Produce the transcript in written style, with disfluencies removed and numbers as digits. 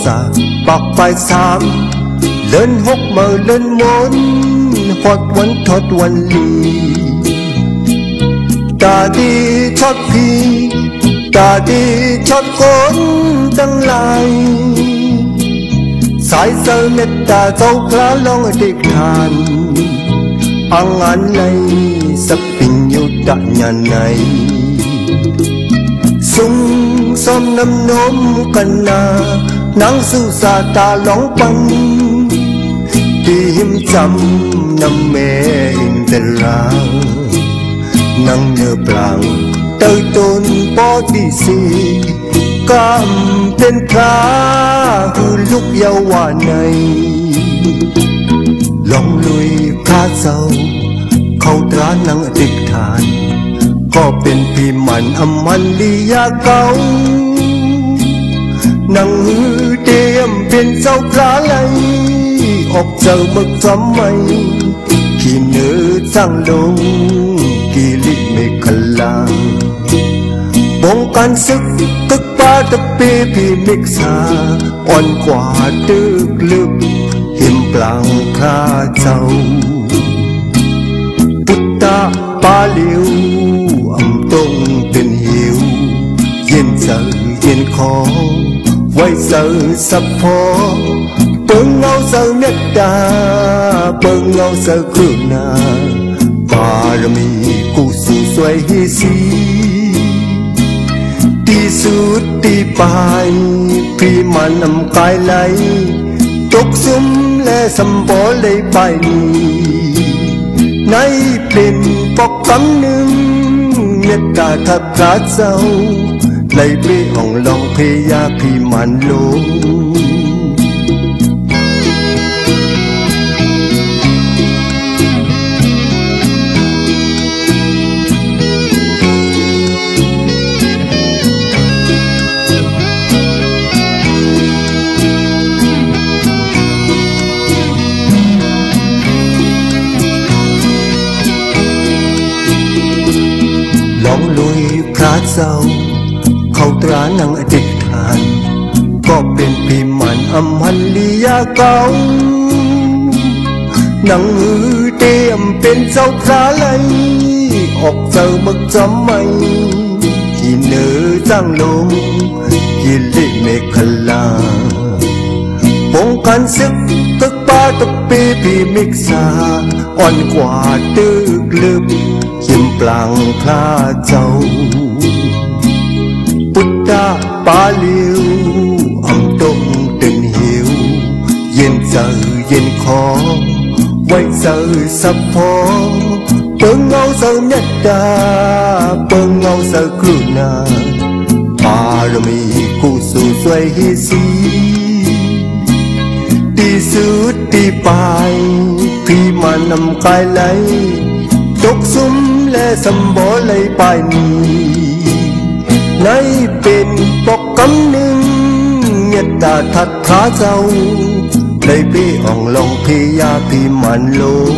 xa bạc bài xám lên hốc mờ lên môn thoátวันลีตาดีชอดพี่ตาดีชอดคนตั้งหลายสายเสือเมตตาเจ้าพระลองเด็กทานอังอันไหลสับปิญยุตะญาณไหนสุ่มซ้อมน้ำนมกันนานังสุสาตาหลงปันที่หิมจำน้ำแม่อินเดรานังเนื้อปลางเติร์ต้นปอที่สีกำเป็นพระคือลูกเยาวาในลองลุยพระเจ้าเข้าตรานังติดทานก็เป็นพี่มันอมันลียาเก่านังหือเตียมเป็นเจ้าพระไหลออกเจอมึกจำไม่ขี้เนื้อสร้างลงกิลิเมฆลาป้องกันศึกตึกป้าตะปีพี่มิกษาอ่อนกว่าตึกลึกหิมปลางพระเจ้าพุทธะปาลิวอำตรงเป็นหิวเย็นเจอเย็นคอไว้เจอสับพอเปิงเงาเจอเมตตาเปิงเงาเจอครุณาบารมีกุศลสวยให้สีที่สุดที่ปลายพี่มันนำกายไหลตกซุ่มและสมบเลยไปนี้ในเป็นปกคำหนึ่งเมตตาทับพระเจ้าไหลไปอ่องลองพยาพี่มันลงลองลุยพระเจ้าเข้าตรานังอธิษฐานก็เป็นพี่มันอมันลียาเก่านังหือเตียมเป็นเจ้าพระไหลออกเจอมึกจำไม่กี่เนื้อจ้างลงกิลิเมฆลาป้องกันศึกตึกป้าตะปีพี่มิกษาอ่อนกว่าตึกลึกหิมปลางพระเจ้าพุทธะปาลิวอำตรงตึงหิวเย็นเจอเย็นคอไว้เจอสับพอเปิงเงาเจอเมตตาเปิงเงาเจอกรุณาบารมีกุศลสวยให้สีที่สุดที่ปลายพี่มันนำกายไหลตกซุ่มและสมบเลยไปนี้ในเป็นปกคำหนึ่งเมตตาทัดพระเจ้าเลยไปอ่องลองพยาพี่มันลง